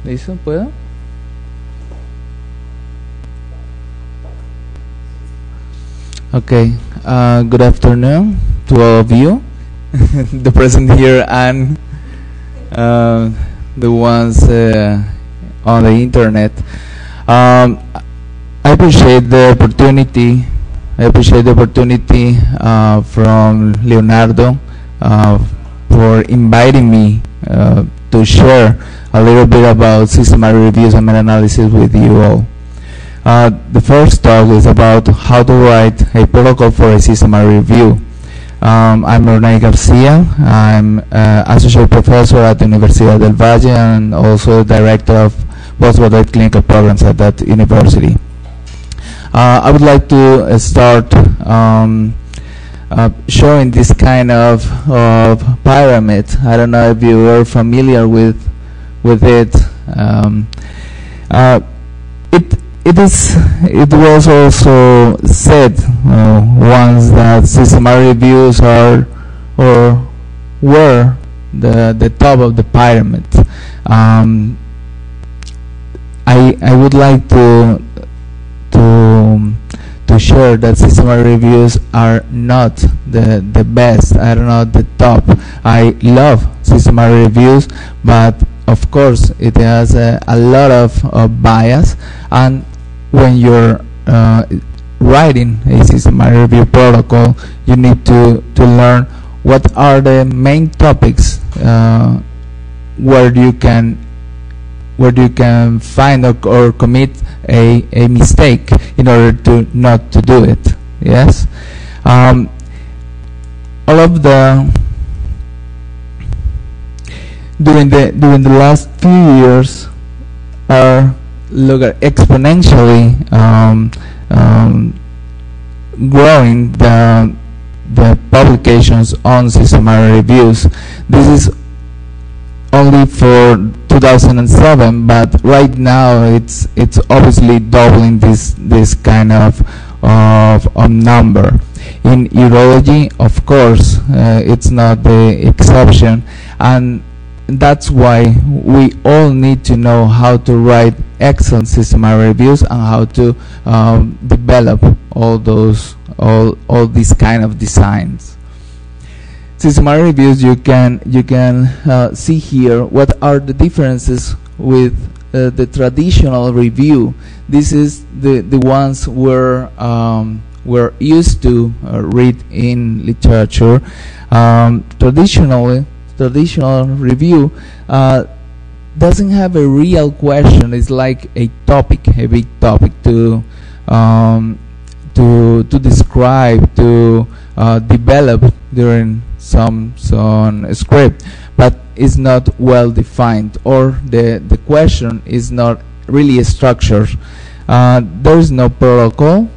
¿Listo? ¿Puedo? Okay. Good afternoon to all of you, the present here and the ones on the internet. I appreciate the opportunity. From Leonardo for inviting me to share a little bit about systematic reviews and meta-analysis with you all. The first talk is about how to write a protocol for a systematic review. I'm René Garcia. I'm associate professor at the Universidad del Valle and also director of postgraduate clinical programs at that university. I would like to start showing this kind of pyramid. I don't know if you are familiar with it. It was also said once that systematic reviews are or were the top of the pyramid. I would like to share that systematic reviews are not the best, are not the top. I love systematic reviews, but of course it has a lot of bias, and when you're writing a systematic review protocol, you need to learn what are the main topics where you can find or commit a mistake in order to not to do it. Yes, all of the during the last few years are exponentially growing the publications on systematic reviews. This is only for 2007, but right now it's obviously doubling this kind of number. In urology, of course, it's not the exception, and that's why we all need to know how to write excellent systematic reviews and how to develop all these kind of designs. Systematic reviews, you can see here what are the differences with the traditional review. This is the ones we're used to read in literature. Traditional review doesn't have a real question. It's like a big topic to describe, to develop during some script, but it's not well defined, or the question is not really structured. There is no protocol,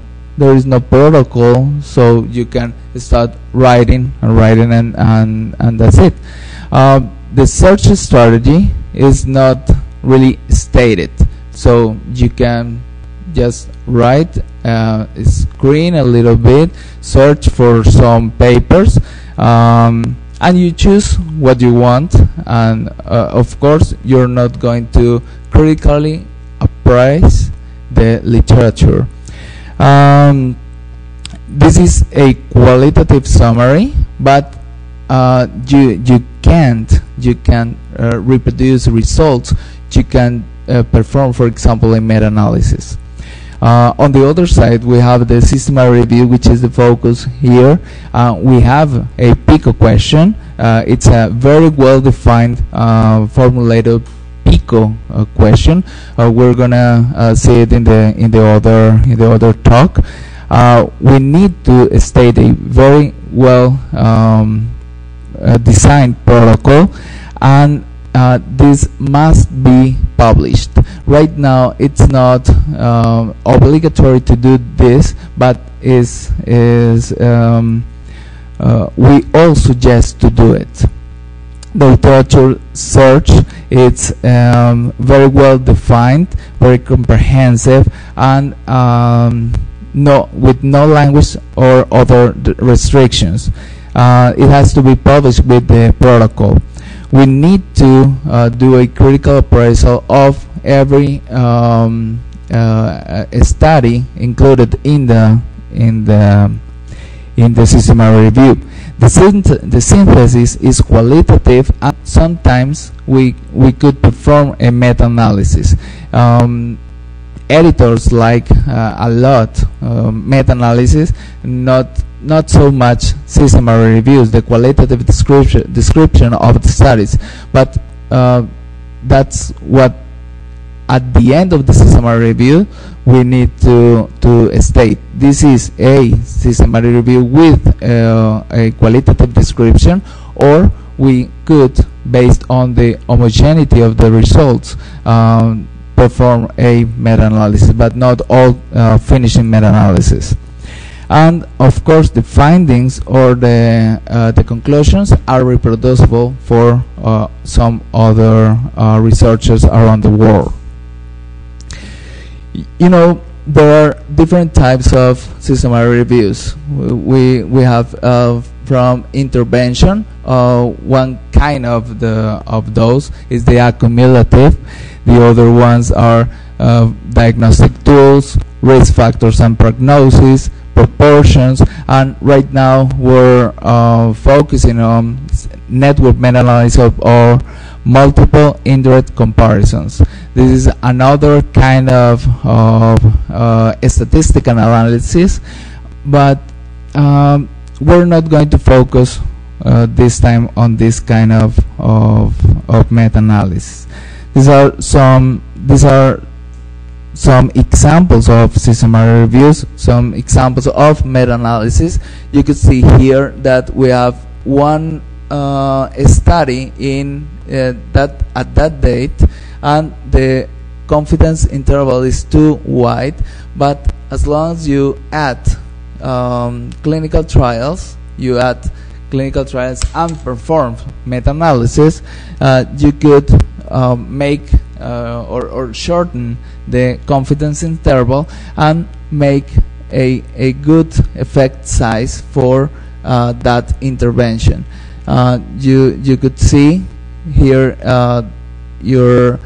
so you can start writing and that's it. The search strategy is not really stated, so you can just write, screen a little bit, search for some papers, and you choose what you want, and of course you're not going to critically appraise the literature. This is a qualitative summary, but you can't reproduce results. You can perform, for example, a meta-analysis. On the other side, we have the systematic review, which is the focus here. We have a PICO question. It's a very well-defined, formulated PICO question. We're gonna see it in the other talk. We need to state a very well designed protocol, and this must be published. Right now, it's not obligatory to do this, but we all suggest to do it. The literature search, it's very well defined, very comprehensive, and with no language or other restrictions. It has to be published with the protocol. we need to do a critical appraisal of every study included in the systematic review. The synthesis is qualitative, and sometimes we could perform a meta-analysis. Editors like a lot meta-analysis, not so much systematic reviews, the qualitative description of the studies, but that's what at the end of the systematic review we need to state. This is a systematic review with a qualitative description, or we could, based on the homogeneity of the results, perform a meta-analysis, but not all finishing meta-analysis. And of course, the findings or the conclusions are reproducible for some other researchers around the world. You know, there are different types of systematic reviews. We have from intervention. One kind of those is the accumulative. The other ones are diagnostic tools, risk factors and prognosis, proportions, and right now we're focusing on network meta-analysis or multiple indirect comparisons. This is another kind of statistical analysis, but we're not going to focus this time on this kind of meta-analysis. These are some examples of systematic reviews, some examples of meta-analysis. You could see here that we have one study in that at that date, and the confidence interval is too wide, but as long as you add clinical trials and perform meta-analysis, you could make or shorten the confidence interval and make a good effect size for that intervention. You could see here you're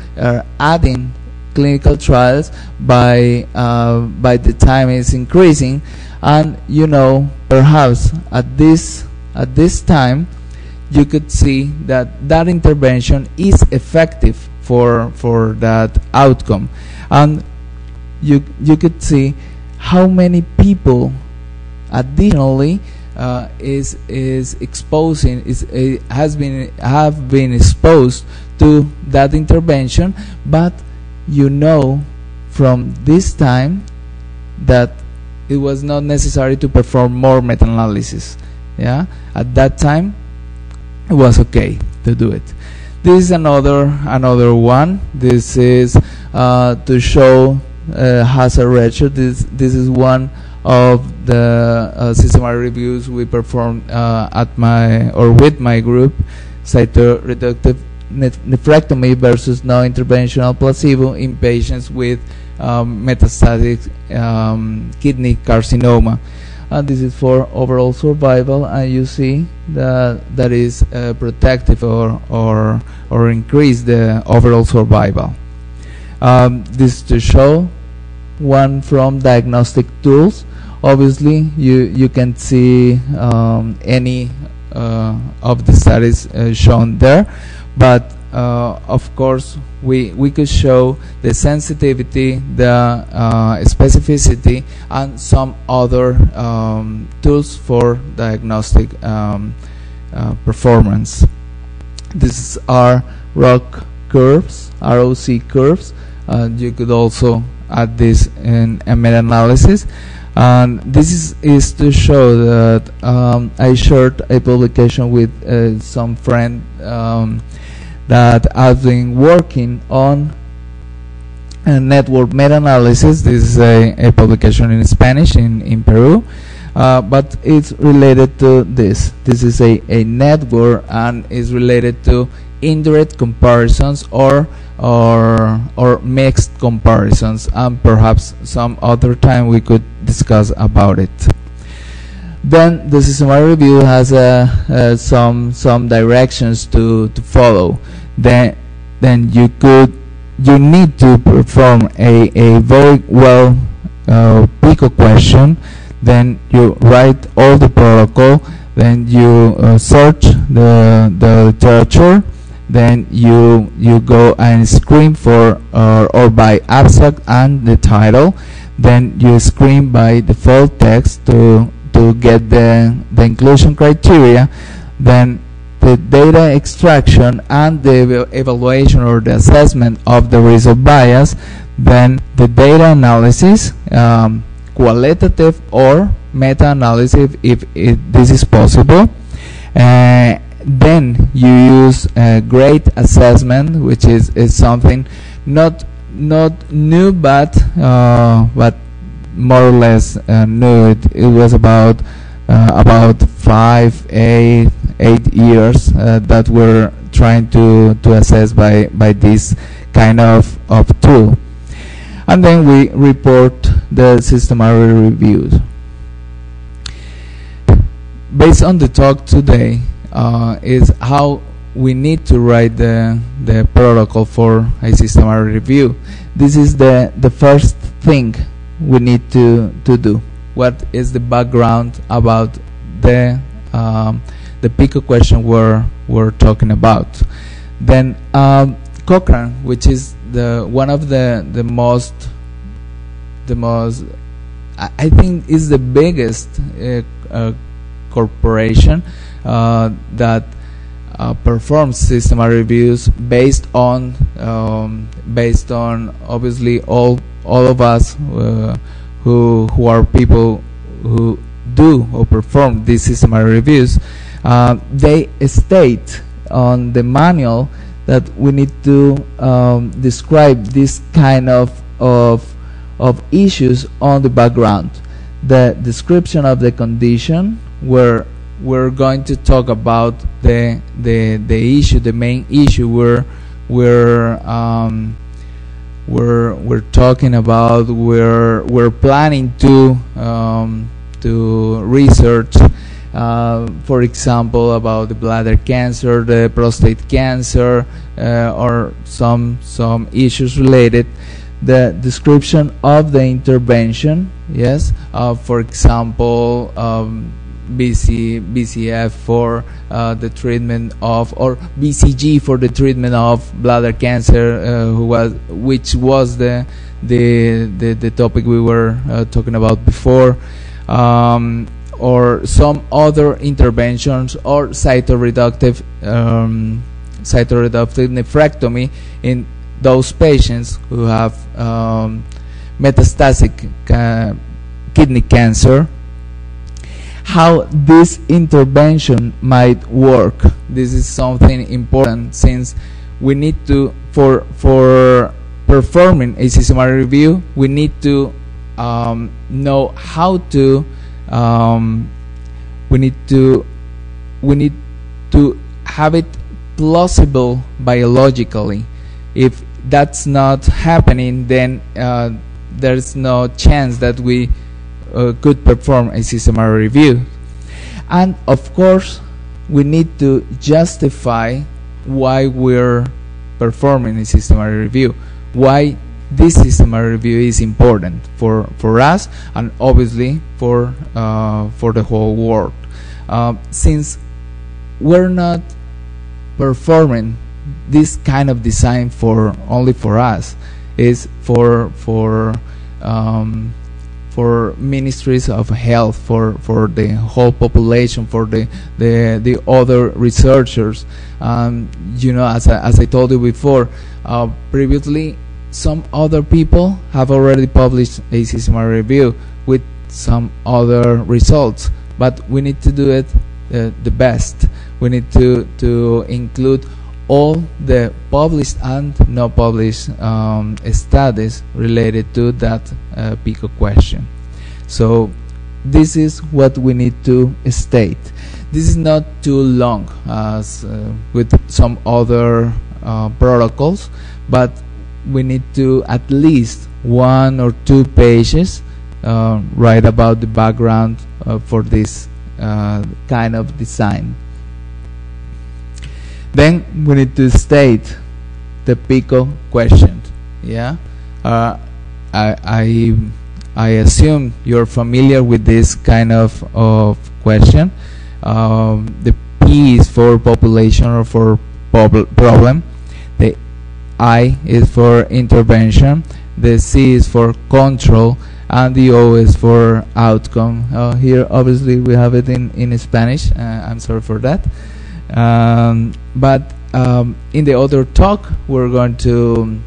adding clinical trials by the time is increasing, and you know, perhaps at this time you could see that intervention is effective for that outcome, and you could see how many people additionally have been exposed to that intervention, but you know from this time that it was not necessary to perform more meta-analysis. Yeah, at that time it was okay to do it. This is another one. This is to show hazard ratio. This is one of the systematic reviews we performed with my group, cytoreductive nephrectomy versus no-interventional placebo in patients with metastatic kidney carcinoma. And this is for overall survival, and you see that is protective or increase the overall survival. This to show one from diagnostic tools. Obviously, you can see any of the studies shown there, but of course we could show the sensitivity, the specificity, and some other tools for diagnostic performance. These are ROC curves. You could also add this in a meta-analysis. And this is to show that I shared a publication with some friend that I've been working on a network meta-analysis. This is a publication in Spanish in Peru, but it's related to this. This is a network and is related to indirect comparisons or mixed comparisons, and perhaps some other time we could discuss about it. Then the systematic review has some directions to follow. Then you need to perform a very well PICO question. Then you write all the protocol. Then you search the literature. Then you go and screen for or by abstract and the title. Then you screen by default text to get the inclusion criteria. Then the data extraction and the evaluation or the assessment of the result bias. Then the data analysis, qualitative or meta-analysis if this is possible. Then you use grade assessment, which is something not new but more or less new. It was about 8 years that we're trying to assess by this kind of tool. And then we report the systematic reviews. Based on the talk today is how we need to write the protocol for a systematic review. This is the first thing we need to do. What is the background about the PICO question we're talking about? Then Cochrane, which is one of the most I think is the biggest corporation that performs systematic reviews based on obviously all of us who are people who do or perform these systematic reviews. They state on the manual that we need to describe this kind of issues on the background. The description of the condition, where we're going to talk about the issue, the main issue we're talking about. We're planning to research, for example, about the bladder cancer, the prostate cancer, or some issues related. The description of the intervention, yes, for example, BCF for the treatment of, or BCG for the treatment of bladder cancer, which was the topic we were talking about before, or some other interventions, or cytoreductive nephrectomy in those patients who have metastatic kidney cancer. How this intervention might work. This is something important, since we need to, for performing a systematic review, we need to know how to we need to have it plausible biologically. If that's not happening, then there's no chance that we could perform a systematic review. And of course, we need to justify why we're performing a systematic review, why this systematic review is important for us, and obviously for the whole world. Since we're not performing this kind of design only for us, is for ministries of health, for the whole population, for the other researchers. As I told you before, previously, some other people have already published a systematic review with some other results, but we need to do it the best. We need to include all the published and not published studies related to that PICO question. So this is what we need to state. This is not too long as with some other protocols, but we need to at least 1 or 2 pages write about the background for this kind of design. Then we need to state the PICO question. Yeah, I assume you're familiar with this kind of question. The P is for population or for problem. The I is for intervention. The C is for control, and the O is for outcome. Here, obviously, we have it in Spanish. I'm sorry for that. But in the other talk, we're going to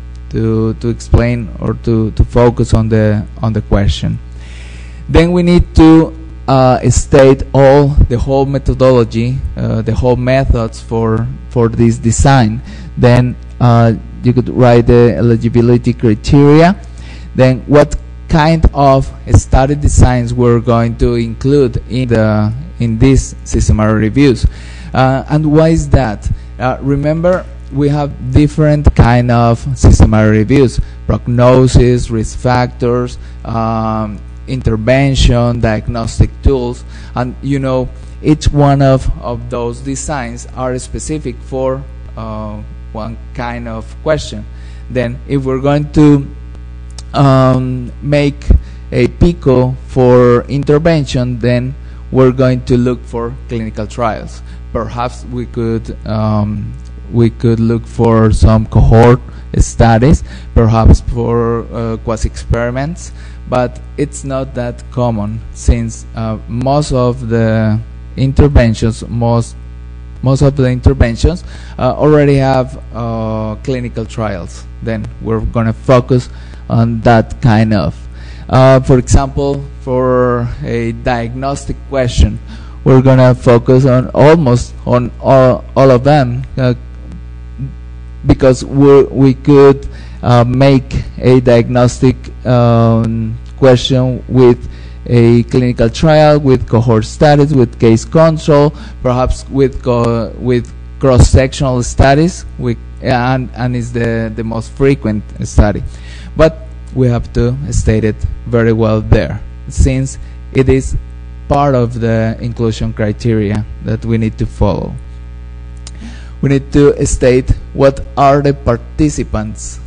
explain or to focus on the question. Then we need to state the whole methodology, the whole methods for this design. Then you could write the eligibility criteria. Then what kind of study designs we're going to include in these systematic reviews, and why is that? Remember, we have different kind of systematic reviews: prognosis, risk factors, intervention, diagnostic tools, and each one of those designs are specific for one kind of question. Then if we're going to make a PICO for intervention, then we're going to look for clinical trials. Perhaps we could look for some cohort studies, perhaps for quasi-experiments, but it's not that common, since most of the interventions already have clinical trials. Then we're going to focus on that kind of. For example, for a diagnostic question, we're going to focus on almost on all of them, because we could make a diagnostic question with a clinical trial, with cohort studies, with case control, perhaps with cross-sectional studies, and is the most frequent study. But we have to state it very well there, since it is part of the inclusion criteria that we need to follow. We need to state what are the participants.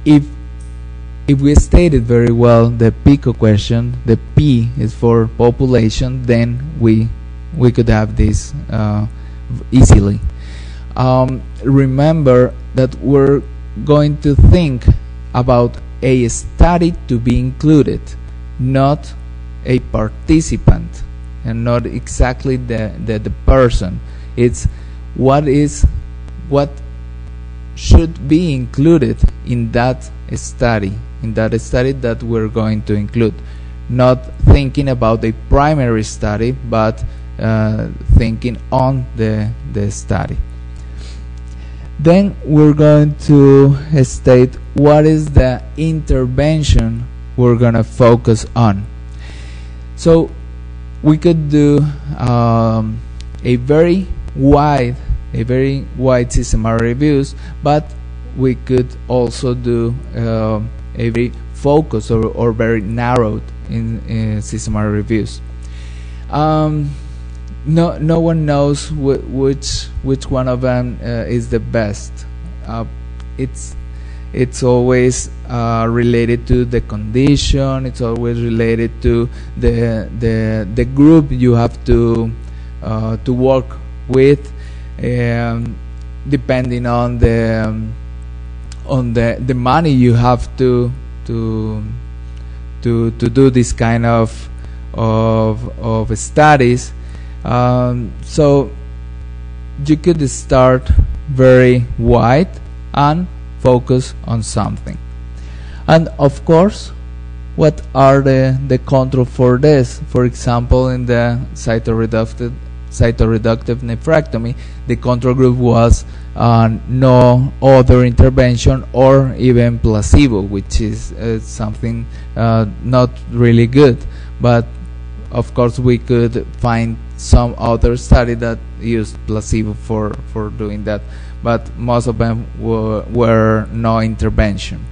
If we stated very well the PICO question, the P is for population, then we could have this easily. Remember that we're going to think about a study to be included, not a participant, and not exactly the person. It's what should be included in that study, that we're going to include. Not thinking about a primary study, but thinking on the study. Then we're going to state what is the intervention we're going to focus on. So we could do a very wide systematic reviews, but we could also do a very focused or very narrowed in systematic reviews. No one knows which one of them is the best. It's always related to the condition. It's always related to the group you have to work with, depending on the money you have to do this kind of studies. So you could start very wide and focus on something. And of course, what are the control for this? For example, in the cytoreductive nephrectomy, the control group was no other intervention or even placebo, which is something not really good. But of course, we could find some other study that used placebo for doing that, but most of them were no intervention.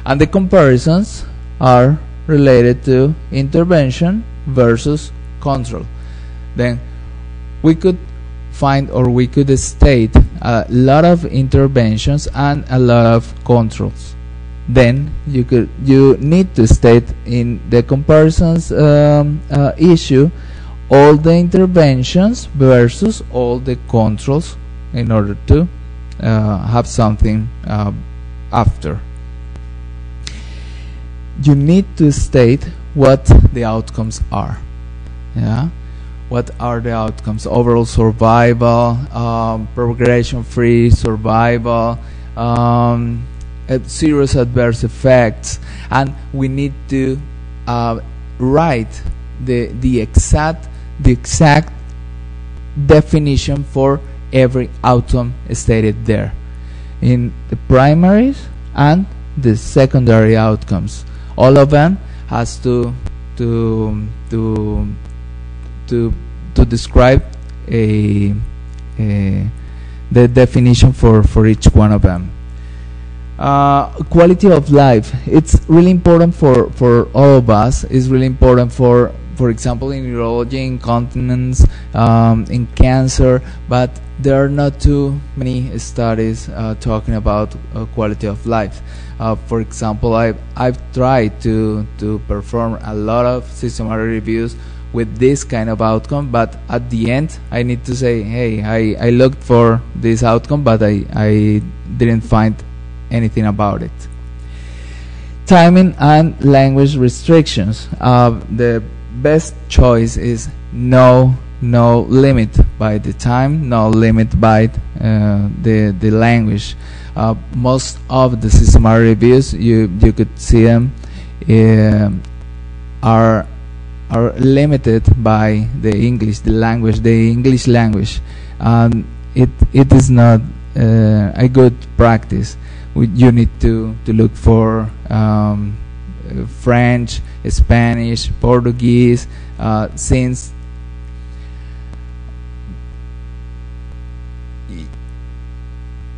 And the comparisons are related to intervention versus control. then we could find, or we could state, a lot of interventions and a lot of controls. Then you need to state in the comparisons issue all the interventions versus all the controls in order to have something after. You need to state what the outcomes are. Yeah, what are the outcomes? Overall survival, progression-free survival, serious adverse effects, and we need to write the exact definition for every outcome stated there in the primaries and the secondary outcomes. All of them has to describe the definition for each one of them. Quality of life, it's really important for all of us. It's really important for example, in urology, incontinence, in cancer, but there are not too many studies talking about quality of life. For example, I've tried to perform a lot of systematic reviews with this kind of outcome, but at the end I need to say, hey, I looked for this outcome, but I didn't find anything about it. Timing and language restrictions. The best choice is no limit by the time, no limit by the language. Most of the systematic reviews, you could see them are limited by the English language, and it is not a good practice. You need to look for French, Spanish, Portuguese, since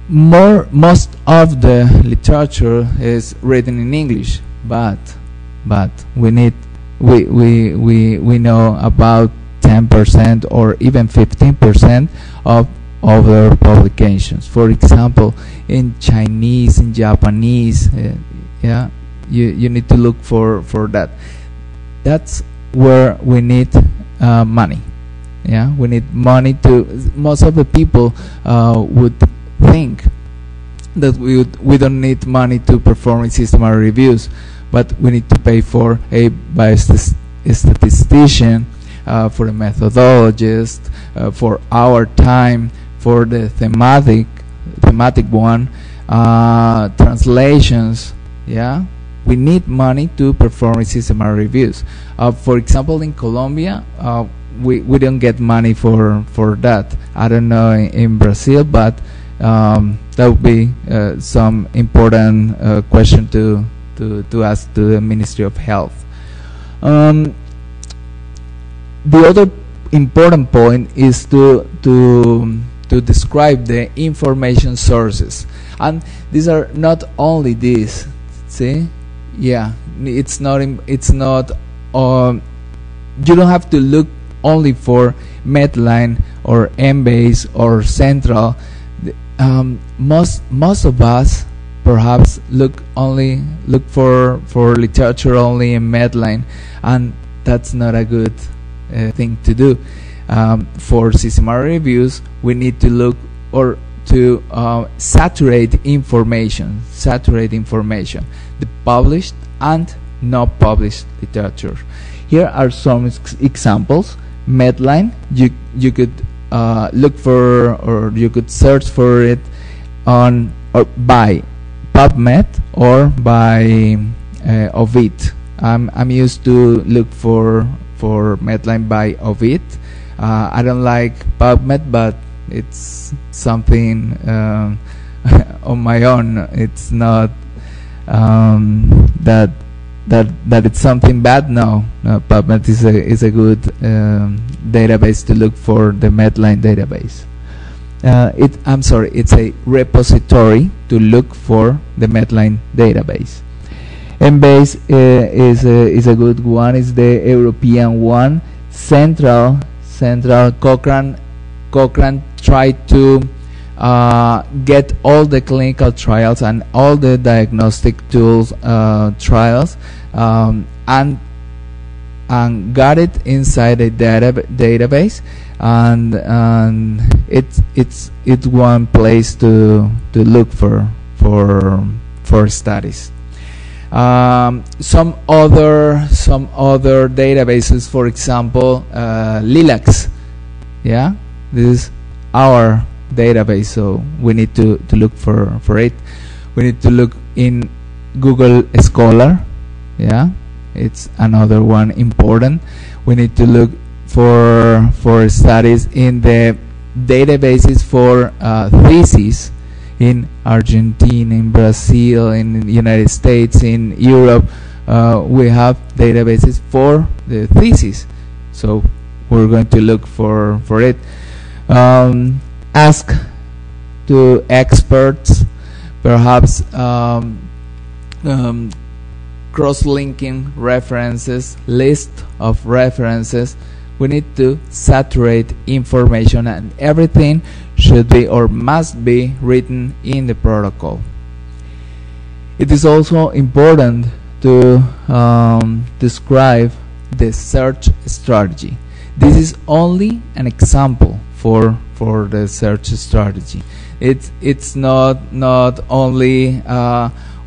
most of the literature is written in English, but we know about 10% or even 15% of other publications. For example, in Chinese, in Japanese, yeah, you need to look for that. That's where we need money. Yeah, we need money to. Most of the people would think that we don't need money to perform systematic reviews, but we need to pay for a biostatistician, for a methodologist, for our time, for the thematic one, translations. Yeah, we need money to perform systematic reviews. For example, in Colombia, we don't get money for that. I don't know in Brazil, but that would be some important question to ask to the Ministry of Health. The other important point is to describe the information sources, and these are not only these. See, yeah, it's not. You don't have to look only for Medline or Embase or Central. Most of us perhaps look for literature only in Medline, and that's not a good thing to do. For systematic reviews, we need to look or to saturate information, the published and not published literature. Here are some examples. Medline, you could look for, or you could search for it on or by PubMed or by Ovid. I'm used to look for Medline by Ovid. I don't like PubMed, but it's something on my own. It's not that it's something bad. No, PubMed is a good database to look for the Medline database. It's a repository to look for the Medline database. Embase is a good one. It's the European one. Central Central Cochrane tried to get all the clinical trials and all the diagnostic tools trials and got it inside a database, and it's one place to look for studies. Some other databases, for example, LILACS. Yeah, this is our database, so we need to look for it. We need to look in Google Scholar. Yeah, it's another one important. We need to look for studies in the databases for theses in Argentina, in Brazil, in the United States, in Europe. We have databases for the thesis, so we're going to look for it. Ask to experts, perhaps cross-linking references, list of references. We need to saturate information, and everything should be or must be written in the protocol. It is also important to describe the search strategy. This is only an example for the search strategy. It's not only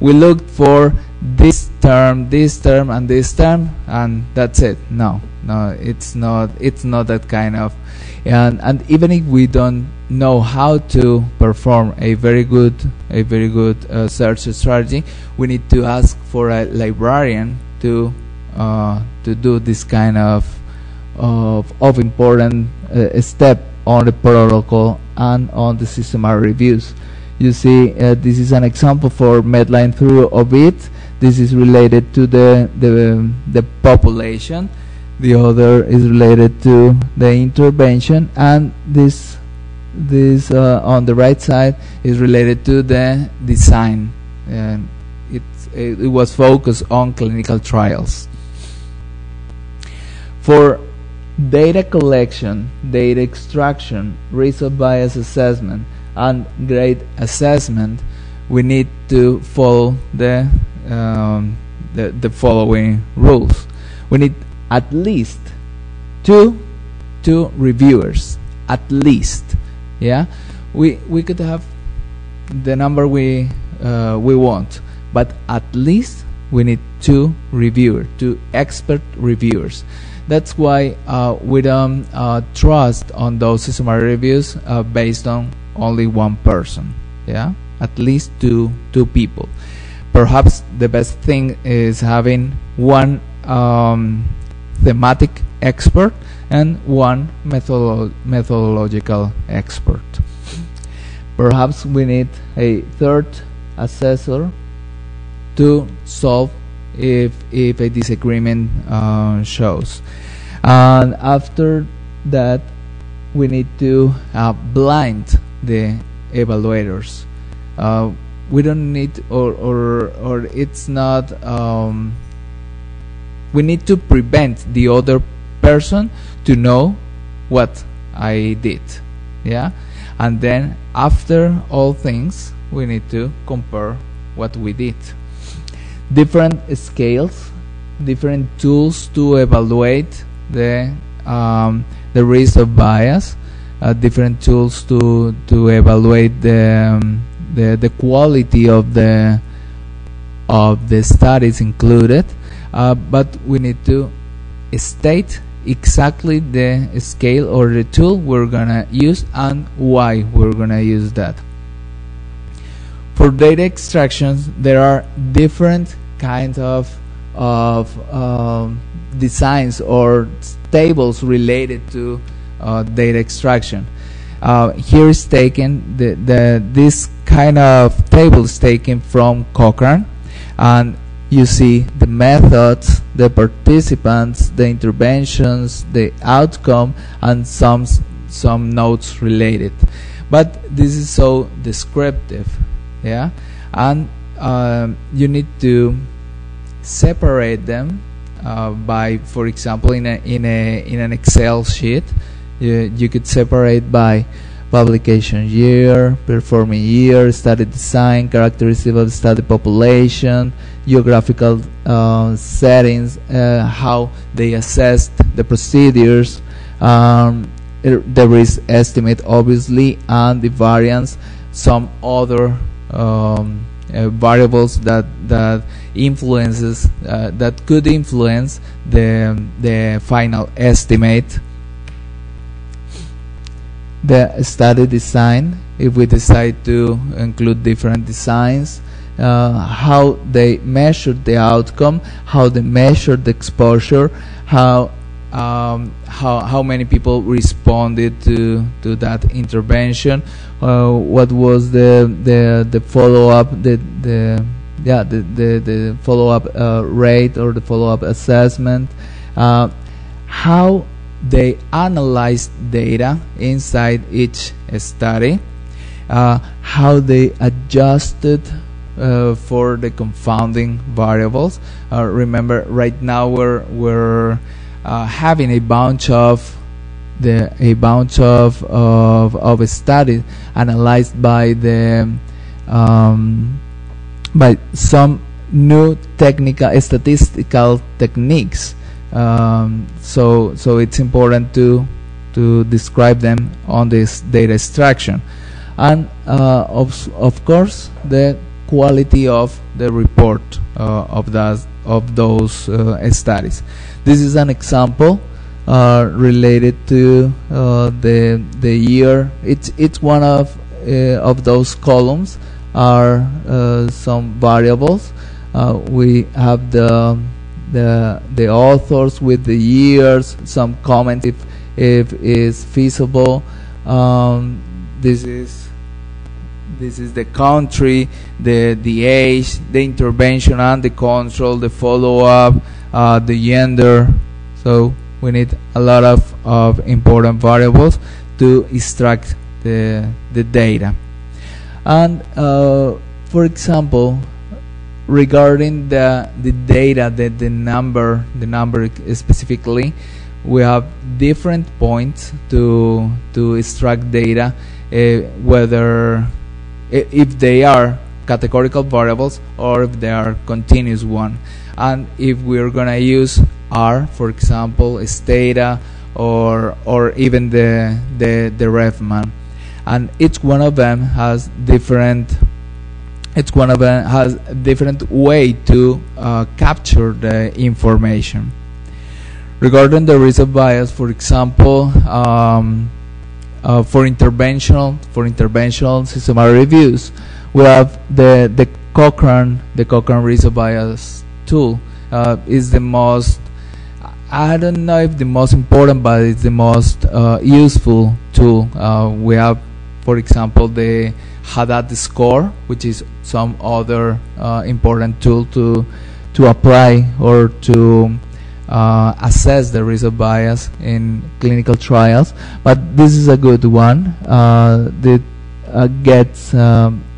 we looked for this term, and this term, and that's it. No, it's not that kind of. And even if we don't know how to perform a very good search strategy, we need to ask for a librarian to do this kind of important step on the protocol and on the systematic reviews. You see, this is an example for Medline through OBIT. This is related to the population. The other is related to the intervention, and this on the right side is related to the design. It was focused on clinical trials. For data collection, data extraction, risk of bias assessment, and grade assessment, we need to follow the following rules. We need at least two reviewers, at least. Yeah, we could have the number we want, but at least we need two expert reviewers. That's why we don't trust on those systematic reviews based on only one person. Yeah, at least two people. Perhaps the best thing is having one thematic expert and one methodological expert. Perhaps we need a third assessor to solve if a disagreement shows. And after that, we need to blind the evaluators. We don't need, or it's not. We need to prevent the other person to know what I did. Yeah, and then after all things, we need to compare what we did. Different scales, different tools to evaluate the risk of bias, different tools to evaluate the quality of the studies included, but we need to state exactly the scale or the tool we're gonna use and why we're gonna use that. For data extractions, there are different kinds of designs or tables related to data extraction. Here is taken this kind of table is taken from Cochrane, and you see the methods, the participants, the interventions, the outcome, and some notes related. But this is so descriptive, yeah, and you need to separate them by, for example, in an Excel sheet. you could separate by publication year, performing year, study design, characteristic of study population, geographical settings, how they assessed the procedures, the risk estimate obviously, and the variance, some other variables that influences that could influence the final estimate. The study design, if we decide to include different designs, how they measured the outcome, how they measured the exposure, how many people responded to that intervention, what was the follow-up, the follow-up rate or the follow-up assessment, how they analyzed data inside each study, how they adjusted for the confounding variables. Remember, right now we're having a bunch of studies analyzed by by some new statistical techniques. So it's important to describe them on this data extraction, and of course the quality of the report of those studies. This is an example related to the year. It's one of those columns are some variables. We have the authors with the years, some comments if is feasible. This is the country, the age, the intervention and the control, the follow-up, the gender. So we need a lot of important variables to extract the data. And for example, regarding the data, the number specifically, we have different points to extract data, whether if they are categorical variables or if they are continuous one. And if we're gonna use R, for example, stata or even the Refman, and each one of them has different way to capture the information. Regarding the risk of bias, for example, for interventional systematic reviews, we have the Cochrane risk of bias tool. Is the most, I don't know if the most important, but it's the most useful tool. We have, for example, the Haddad score, which is some other important tool to apply or to assess the risk of bias in clinical trials. But this is a good one. That gets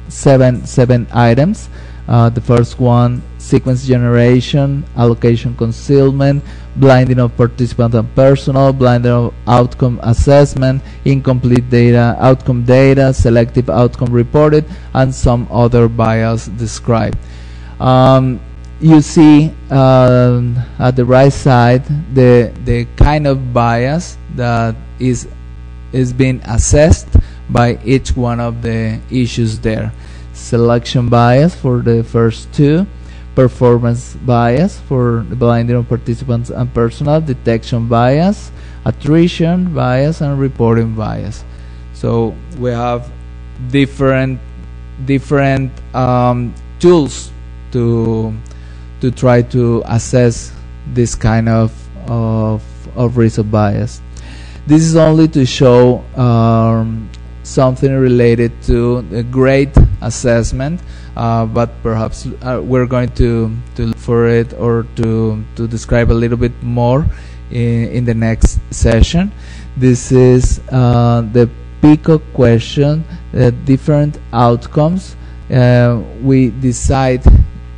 seven items. The first one: sequence generation, allocation concealment, blinding of participant and personnel, blinding of outcome assessment, incomplete data, outcome data, selective outcome reported, and some other bias described. You see at the right side the kind of bias that is being assessed by each one of the issues there. Selection bias for the first two, performance bias for the blinding of participants and personnel, detection bias, attrition bias, and reporting bias. So we have different tools to try to assess this kind of risk of bias. This is only to show something related to a grade assessment, but perhaps we're going to look for it or to describe a little bit more in the next session. This is the PICO question, different outcomes. We decide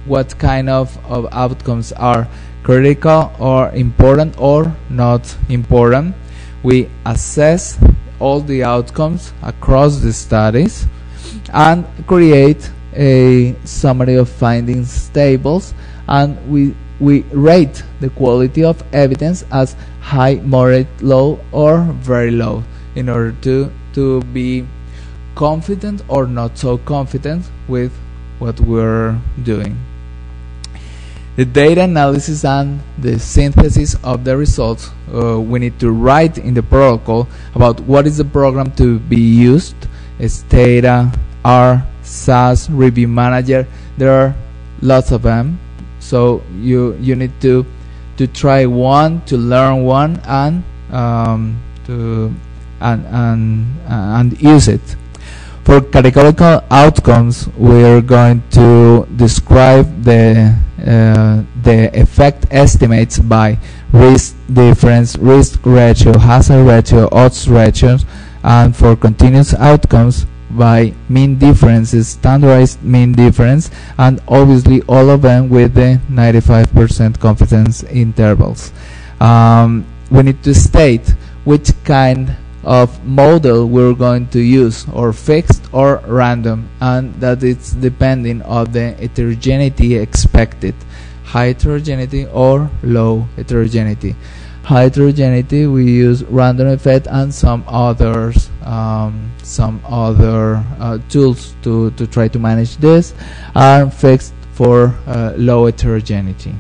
what kind of outcomes are critical or important or not important. we assess all the outcomes across the studies and create a summary of findings tables, and we rate the quality of evidence as high, moderate, low, or very low in order to be confident or not so confident with what we're doing. The data analysis and the synthesis of the results, we need to write in the protocol about what is the program to be used. It's data, R, SAS, Review Manager. There are lots of them, so you need to try one, to learn one, and use it. For categorical outcomes, we are going to describe the effect estimates by risk difference, risk ratio, hazard ratio, odds ratios, and for continuous outcomes by mean differences, standardized mean difference, and obviously all of them with the 95% confidence intervals. We need to state which kind of model we're going to use, or fixed or random, and that it's depending on the heterogeneity expected, high heterogeneity or low heterogeneity. High heterogeneity, we use random effect and some other tools to try to manage this, and fixed for low heterogeneity.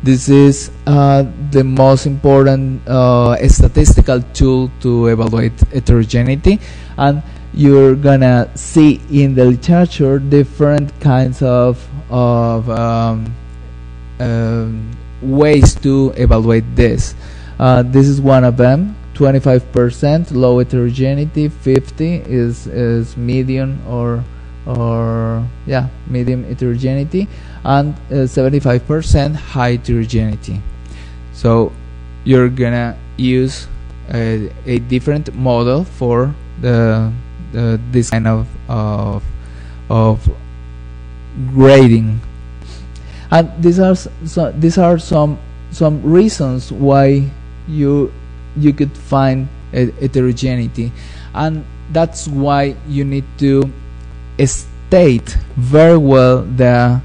This is the most important statistical tool to evaluate heterogeneity, and you're gonna see in the literature different kinds of ways to evaluate this. This is one of them. 25% low heterogeneity, 50 is medium or medium heterogeneity, and 75% high heterogeneity. So you're gonna use a different model for this kind of grading, and these are some reasons why you could find heterogeneity, and that's why you need to state very well the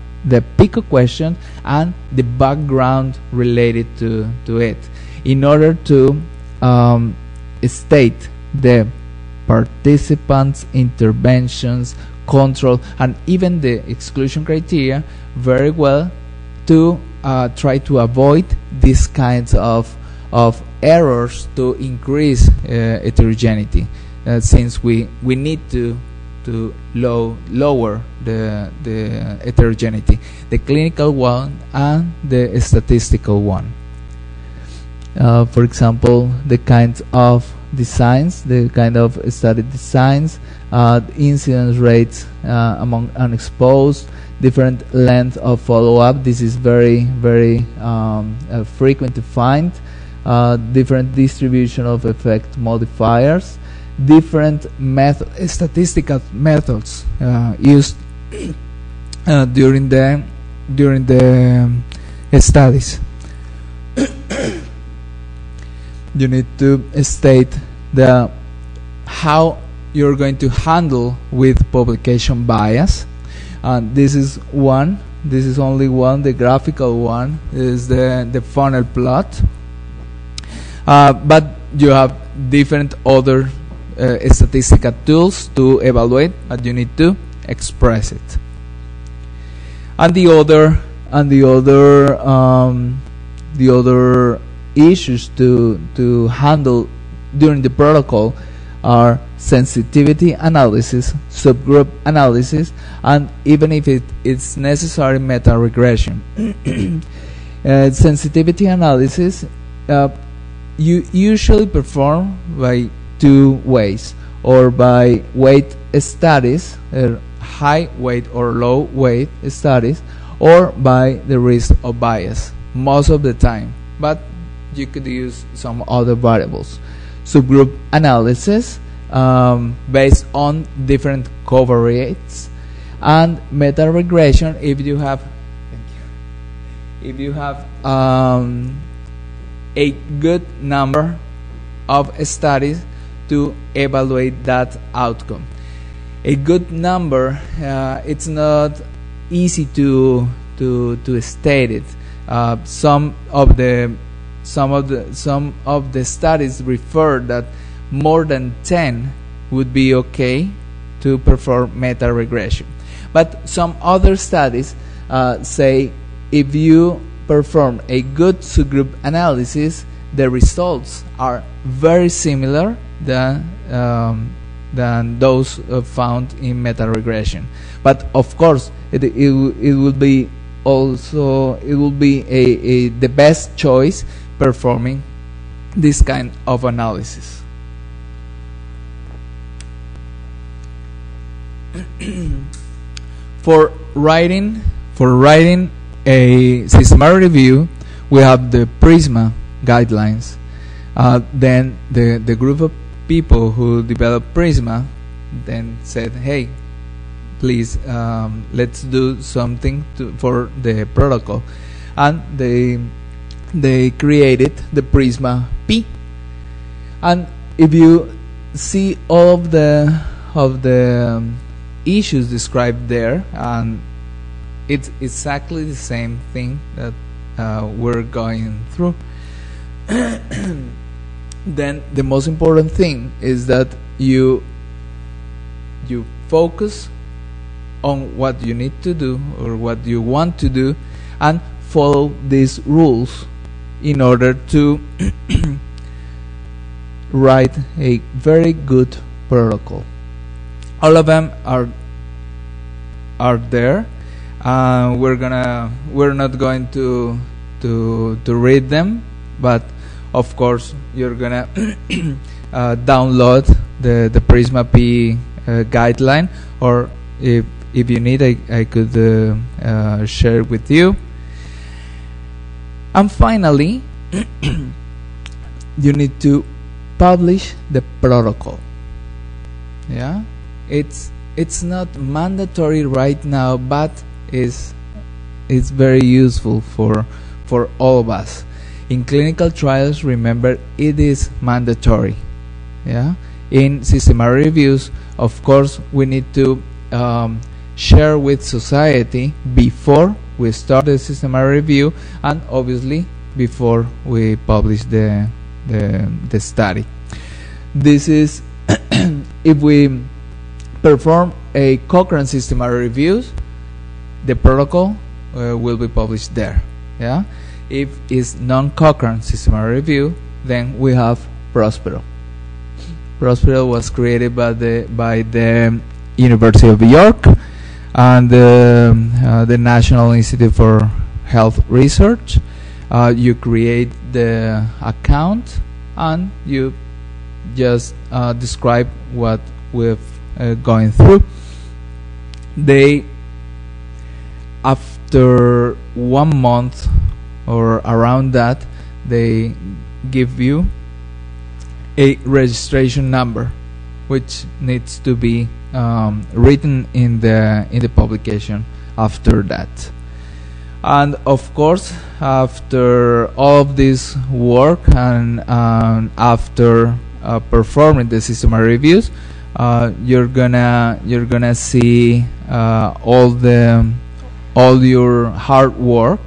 PICO question and the background related to it, in order to state the participants, interventions, control, and even the exclusion criteria very well, to try to avoid these kinds of errors to increase heterogeneity, since we need to lower the heterogeneity, the clinical one and the statistical one. For example, the kinds of designs, the kind of study designs, incidence rates among unexposed, different length of follow-up. This is very frequent to find. Different distribution of effect modifiers, different statistical methods used during the studies. You need to state how you're going to handle with publication bias, and this is one. This is only one. The graphical one is the funnel plot, but you have different other statistical tools to evaluate, but you need to express it. And the other issues to handle during the protocol are sensitivity analysis, subgroup analysis, and even if it's necessary, meta-regression. Sensitivity analysis you usually perform by two ways, or by weight studies, high weight or low weight studies, or by the risk of bias most of the time, but you could use some other variables. Subgroup analysis based on different covariates, and meta regression if you have a good number of studies to evaluate that outcome. A good number, it's not easy to state it. Some of the studies refer that more than 10 would be okay to perform meta-regression. But some other studies say if you perform a good subgroup analysis, the results are very similar than those found in meta-regression. But of course, it will be the best choice performing this kind of analysis. For writing a systematic review, we have the PRISMA guidelines. Then the group of people who developed PRISMA then said, hey, please, let's do something for the protocol, and they created the PRISMA P. And if you see all of the issues described there, and it's exactly the same thing that we're going through. Then the most important thing is that you focus on what you need to do or what you want to do, and follow these rules in order to write a very good protocol. All of them are there. We're not going to read them, but of course you're gonna download the Prisma P guideline, or if you need, I could share it with you. And finally, you need to publish the protocol. Yeah, it's not mandatory right now, but it's very useful for all of us. In clinical trials, remember, it is mandatory. Yeah, in systematic reviews, of course, we need to share with society before we start the systematic review, and obviously before we publish the study. This is if we perform a Cochrane systematic reviews, the protocol will be published there. Yeah. If it's non-Cochrane systematic review, then we have Prospero. Prospero was created by the University of York and the National Institute for Health Research. You create the account and you just describe what we've going through. They, after 1 month or around that, they give you a registration number, which needs to be written in the publication after that. And of course, after all of this work and after performing the systematic reviews, you're gonna see all your hard work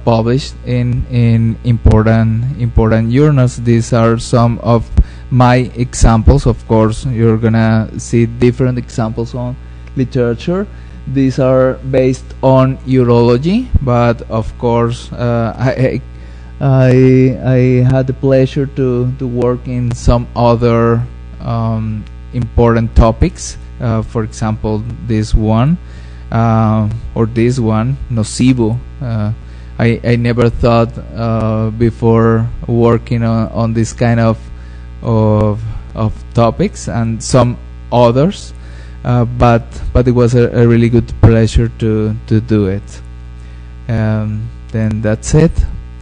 published in important journals. These are some of my examples. Of course, you're gonna see different examples on literature. These are based on urology, but of course, I had the pleasure to work in some other important topics. For example, this one or this one, nocivo. I never thought before working on this kind of topics and some others, but it was a really good pleasure to do it. Then that's it.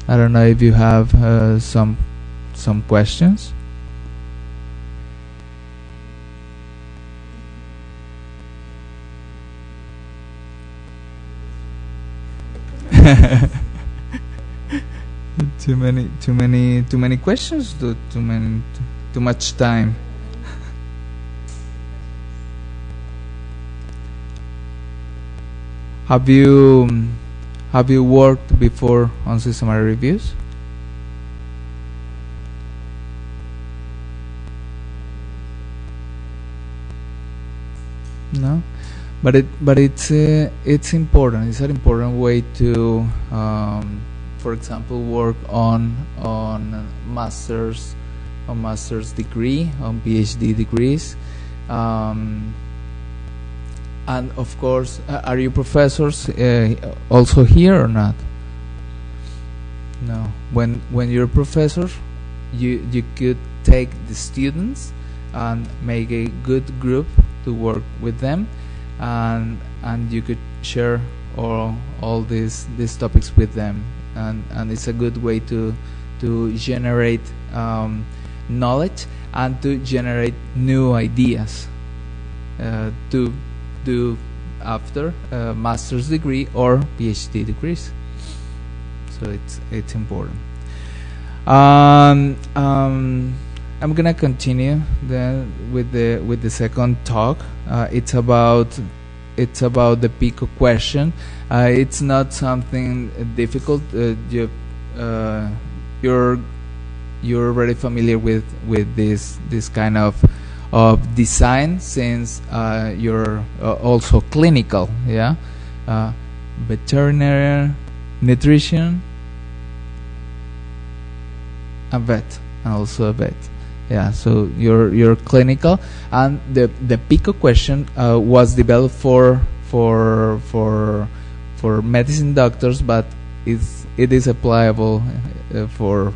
I don't know if you have some questions. Too many questions. Too much time. Have you worked before on systematic reviews? No, but it's important. It's an important way to, for example, work on master's degree, on PhD degrees, and of course, are you professors also here or not? No. When you're a professor, you could take the students and make a good group to work with them, and you could share all these topics with them, and it's a good way to generate knowledge and to generate new ideas to do after a master's degree or PhD degrees. So it's important. I'm gonna continue then with the second talk. It's about the PICO question. It's not something difficult. You're already familiar with this kind of design, since you're also clinical, yeah, veterinary, nutrition, a vet, and also a vet. Yeah, so you're clinical, and the PICO question was developed for medicine doctors, but it is applicable for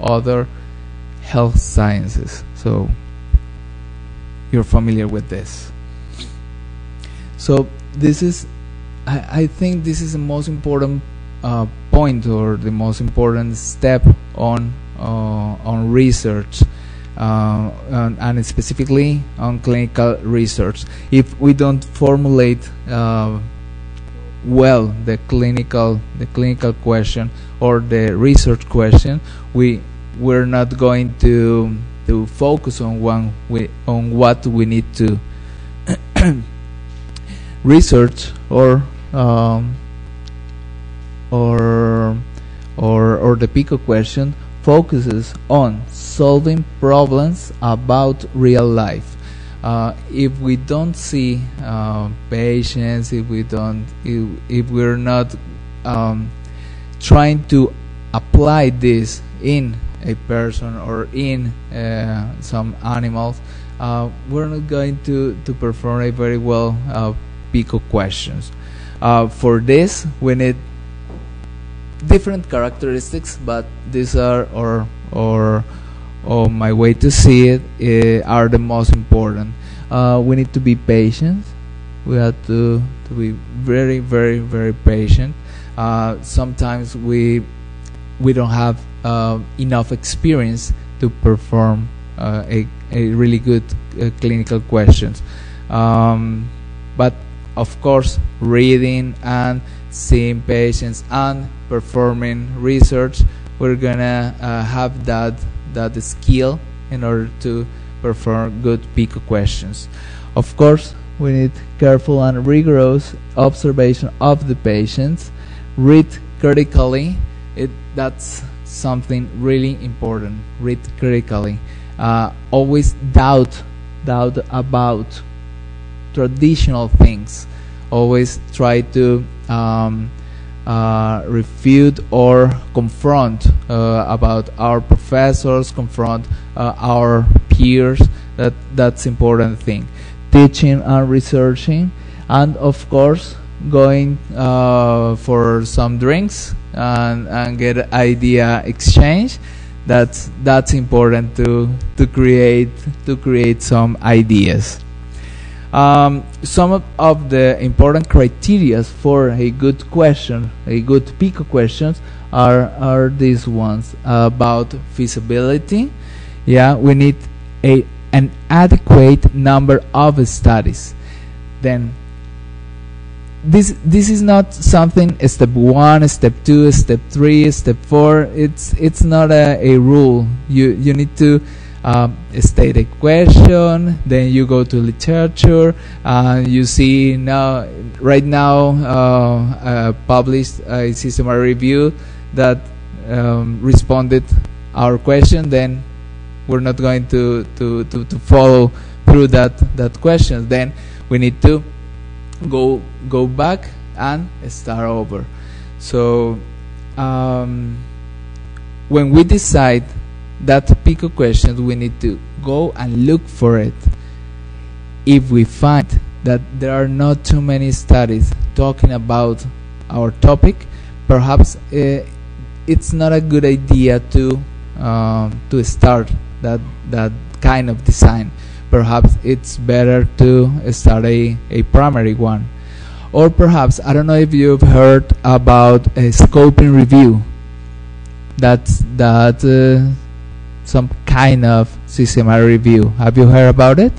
other health sciences. So you're familiar with this. So this is, I think this is the most important point, or the most important step on research, and specifically on clinical research. If we don't formulate well the clinical question or the research question, we're not going to focus on what we need to research, or the PICO question focuses on solving problems about real life. If we don't see patients, if we're not trying to apply this in a person or in some animals, we're not going to perform a very well PICO questions. For this, we need different characteristics, but these are, or my way to see it, are the most important. We need to be patient. We have to be very, very, very patient. Sometimes we don't have enough experience to perform a really good clinical questions. But of course, reading and seeing patients and performing research, we're gonna have that skill in order to perform good PICO questions. Of course, we need careful and rigorous observation of the patients. Read critically. That's something really important. Read critically. Always doubt about traditional things. Always try to refute or confront about our professors, confront our peers. That's important thing. Teaching and researching, and of course going for some drinks and get idea exchange. That's important to create some ideas. Some of the important criteria for a good question, a good PICO questions, are these ones about feasibility. Yeah, we need an adequate number of studies. Then this is not something step 1, step 2, step 3, step 4. It's not a rule. You need to state a question, then you go to literature, you see right now published a systematic review that responded our question. Then we're not going to follow through that question. Then we need to go back and start over. So when we decide that PICO questions, we need to go and look for it. If we find that there are not too many studies talking about our topic, perhaps it's not a good idea to start that kind of design. Perhaps it's better to start a primary one. Or perhaps, I don't know if you've heard about a scoping review. That's some kind of systematic review. Have you heard about it?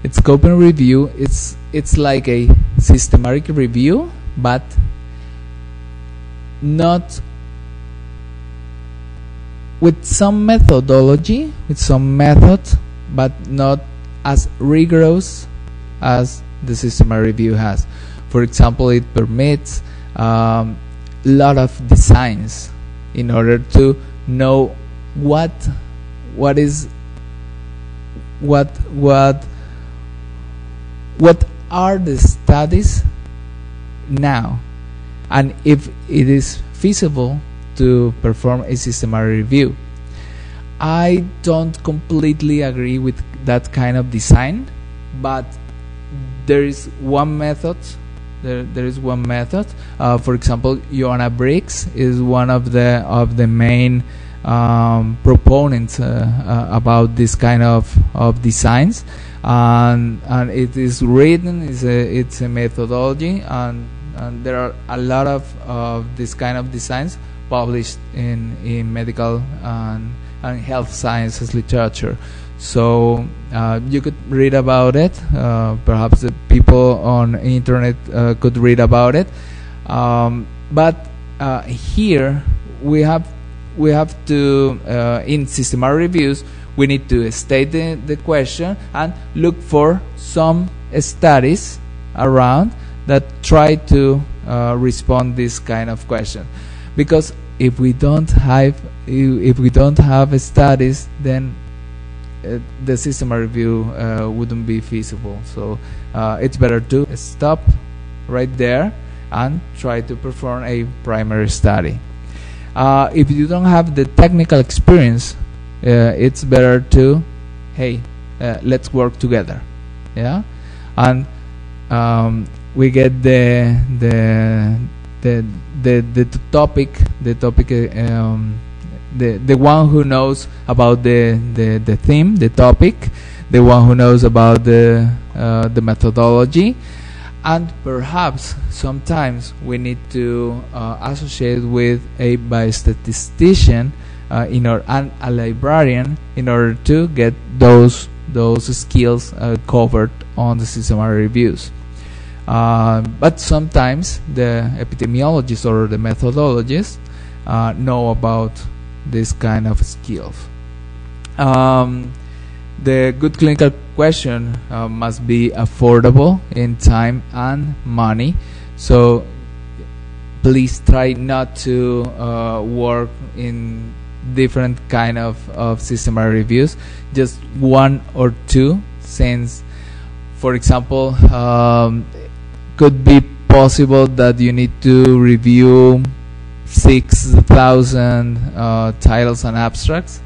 It's scoping review. It's like a systematic review, but not with some methodology, with some method, but not as rigorous as the systematic review has. For example, it permits a lot of designs in order to know what are the studies now, and if it is feasible to perform a systematic review. I don't completely agree with that kind of design, but there is one method. There is one method. For example, Joanna Briggs is one of the main proponents about this kind of designs, and it is written. It's a methodology, and there are a lot of this kind of designs published in medical and health sciences literature. So you could read about it. Perhaps the people on internet could read about it. But here we have to in systematic reviews, we need to state the question and look for some studies around that try to respond this kind of question. Because if we don't have studies, then the systematic review wouldn't be feasible. So it's better to stop right there and try to perform a primary study. If you don't have the technical experience, it's better to, hey, let's work together, yeah, and we get the topic, the one who knows about the theme, the topic, the one who knows about the methodology, and perhaps sometimes we need to associate with a biostatistician and a librarian in order to get those skills covered on the systematic reviews. But sometimes the epidemiologists or the methodologists know about this kind of skills. The good clinical question must be affordable in time and money. So please try not to work in different kind of systematic reviews, just one or two, since, for example, could be possible that you need to review 6,000 titles and abstracts,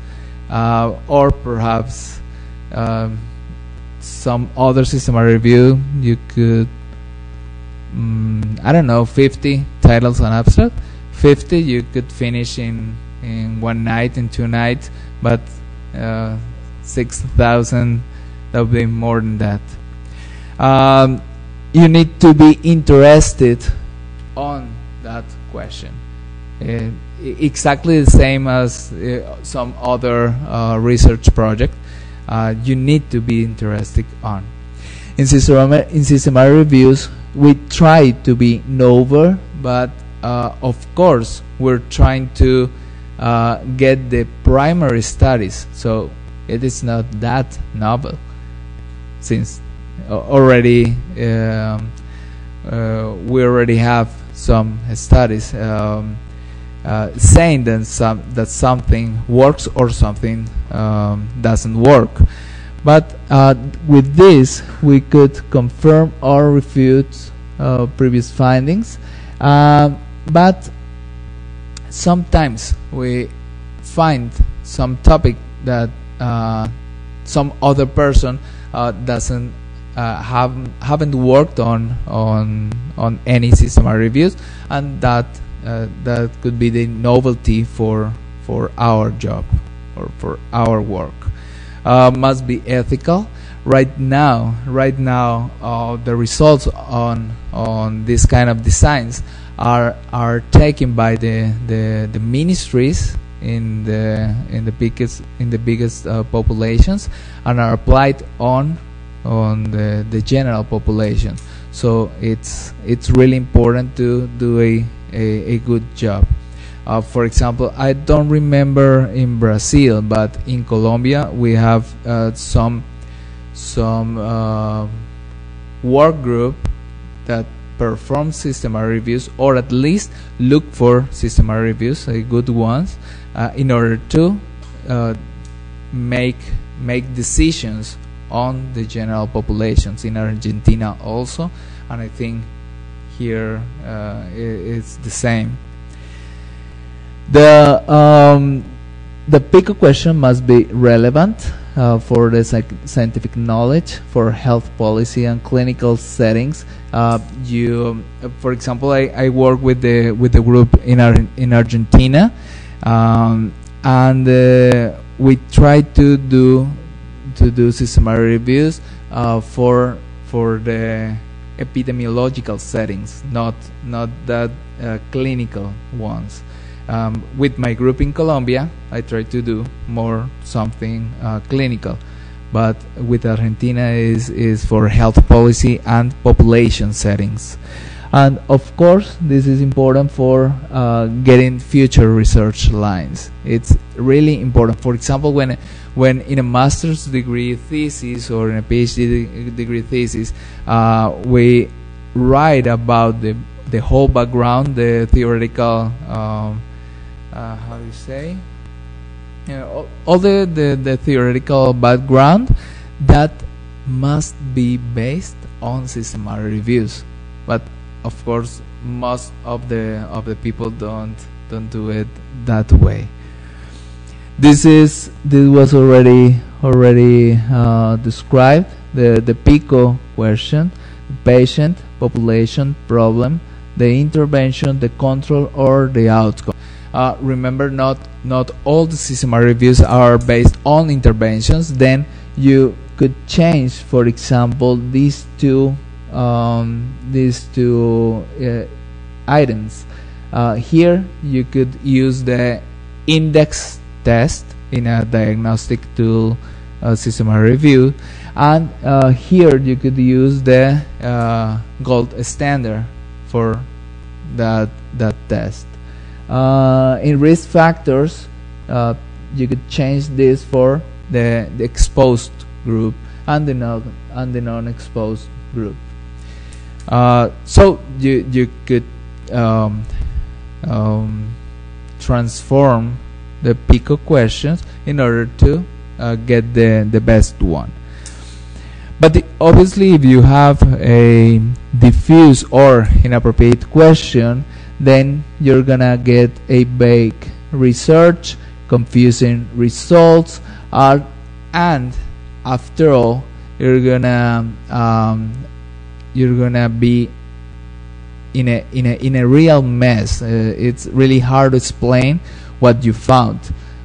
or perhaps some other systematic review you could, I don't know, 50 titles and abstract. 50 you could finish in in 1 night, in 2 nights, but 6,000, that would be more than that. You need to be interested on that question. Exactly the same as some other research project. You need to be interested on. In systematic reviews, we try to be novel, but of course we're trying to get the primary studies, so it is not that novel, since already we already have some studies saying that something works or something doesn't work. But with this, we could confirm or refute previous findings. But sometimes we find some topic that some other person doesn't haven't worked on any systematic reviews, and that could be the novelty for our job or for our work. Must be ethical. Right now, the results on this kind of designs are taken by the ministries in the biggest populations, and are applied on the general population. So it's really important to do a good job. For example, I don't remember in Brazil, but in Colombia we have some work group that perform systematic reviews, or at least look for systematic reviews, good ones, in order to make decisions on the general populations in Argentina also, and I think here it's the same. The PICO question must be relevant for the scientific knowledge, for health policy and clinical settings. For example, I work with the group in Argentina, and we try to do systematic reviews for the epidemiological settings, not that clinical ones. With my group in Colombia, I try to do more something clinical, but with Argentina is for health policy and population settings. And of course, this is important for getting future research lines. It's really important. For example, when in a master's degree thesis or in a PhD degree thesis, we write about the whole background, the theoretical, how do you say? All the theoretical background that must be based on systematic reviews. But of course, most of the people don't do it that way. This was already described. The PICO question: the patient, population, problem, the intervention, the control, or the outcome. Remember, not all the systematic reviews are based on interventions. Then you could change, for example, these two items. Here you could use the index test in a diagnostic tool systematic review, and here you could use the gold standard for that test. In risk factors, you could change this for the exposed group and the non-exposed group. So you could transform the PICO questions in order to get the best one. But obviously, if you have a diffuse or inappropriate question, then you're gonna get a vague research, confusing results, and after all, you're gonna be in a real mess. It's really hard to explain what you found,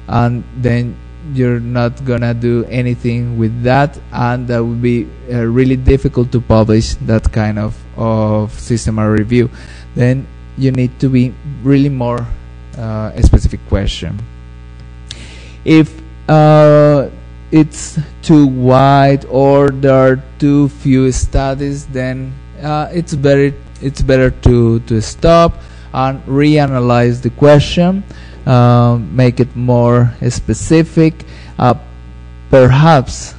and then you're not gonna do anything with that, and that would be really difficult to publish that kind of systematic review. Then you need to be really more a specific question. If it's too wide or there are too few studies, then it's better to stop and reanalyze the question, make it more specific. Perhaps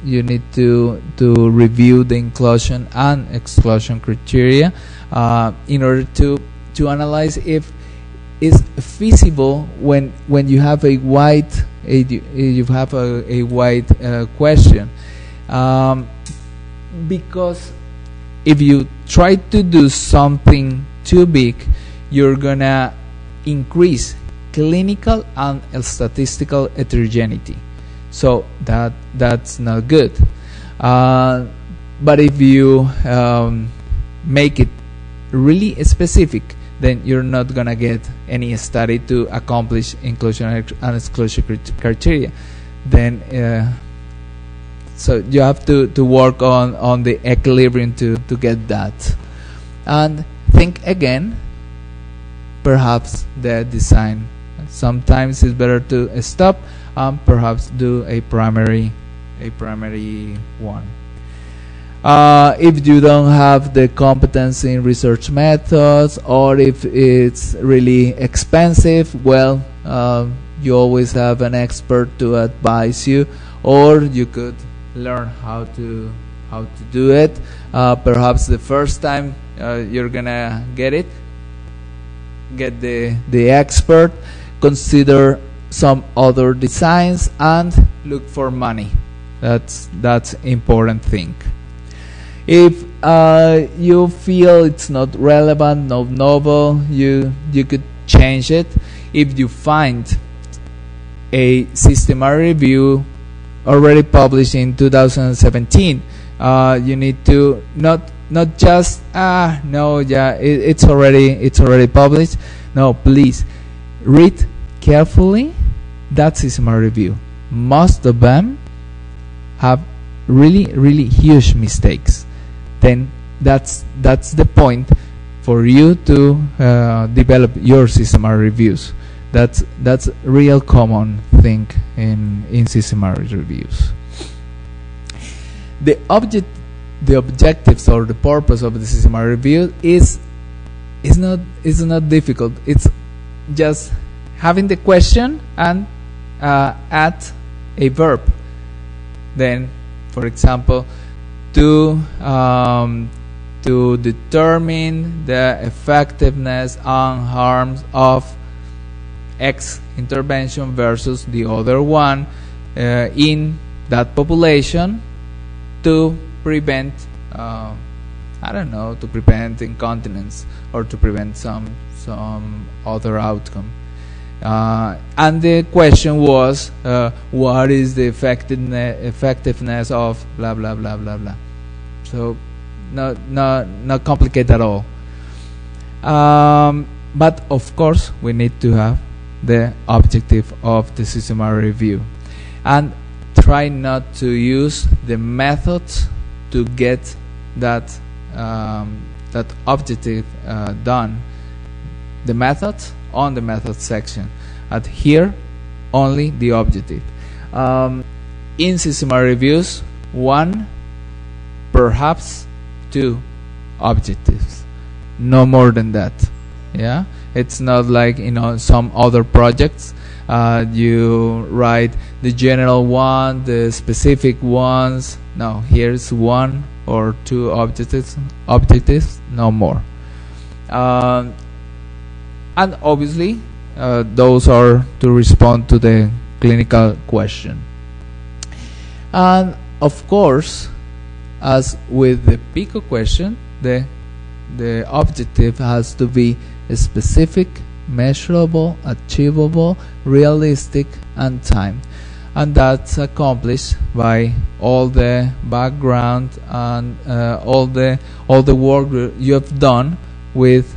you need to review the inclusion and exclusion criteria in order to analyze if it's feasible when you have a wide question, because if you try to do something too big, you're gonna increase clinical and statistical heterogeneity, so that's not good. But if you make it really specific, then you're not gonna get any study to accomplish inclusion and exclusion criteria. Then so you have to work on the equilibrium to get that. And think again, perhaps the design. Sometimes it's better to stop and perhaps do a primary one. If you don't have the competence in research methods, or if it's really expensive, well, you always have an expert to advise you, or you could learn how to do it. Perhaps the first time you're gonna get the expert, consider some other designs and look for money. That's important thing. If you feel it's not relevant, not novel, you could change it. If you find a systematic review already published in 2017, you need to not just no, yeah, it's already published. No, please read carefully that systematic review. Most of them have really huge mistakes. Then that's the point for you to develop your systematic reviews. That's real common thing in systematic reviews. The objectives or the purpose of the systematic review is not difficult. It's just having the question and add a verb. Then, for example, to determine the effectiveness and harms of X intervention versus the other one in that population to prevent to prevent incontinence or to prevent some other outcome. And the question was, what is the effectiveness of blah blah blah blah blah. So not complicated at all. But of course we need to have the objective of the systematic review, and try not to use the methods to get that objective done. The methods on the method section. Here only the objective. In systematic reviews, 1, perhaps 2 objectives, no more than that. Yeah, it's not like some other projects. You write the general one, the specific ones. No, here's 1 or 2 objectives, no more. And obviously those are to respond to the clinical question. And of course, as with the PICO question, the objective has to be specific, measurable, achievable, realistic, and timed. And that's accomplished by all the background and all the work you have done with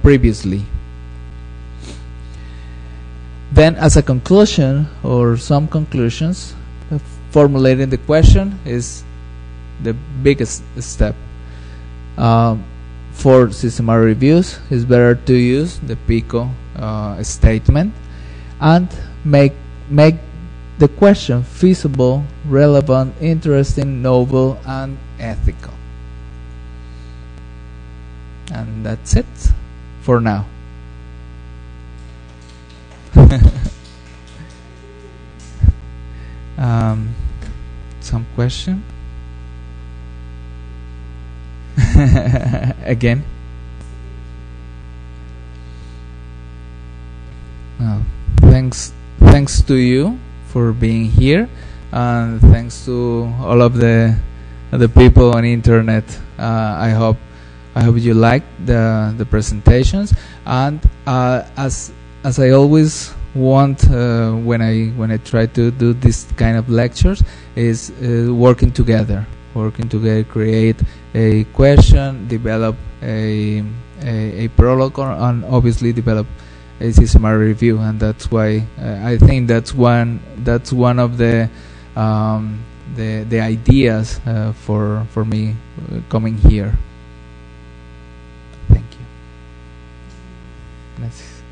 previously. Then, as a conclusion or some conclusions, formulating the question is the biggest step. For systematic reviews, it's better to use the PICO statement and make the question feasible, relevant, interesting, novel, and ethical. And that's it for now. Some question? Again? Thanks to you for being here, and thanks to all of the people on internet. I hope you liked the presentations, and as I always want when I try to do this kind of lectures is working together, create a question, develop a prologue, and obviously develop a systematic review. And that's why I think that's one of the ideas for me coming here. Thank you. Gracias.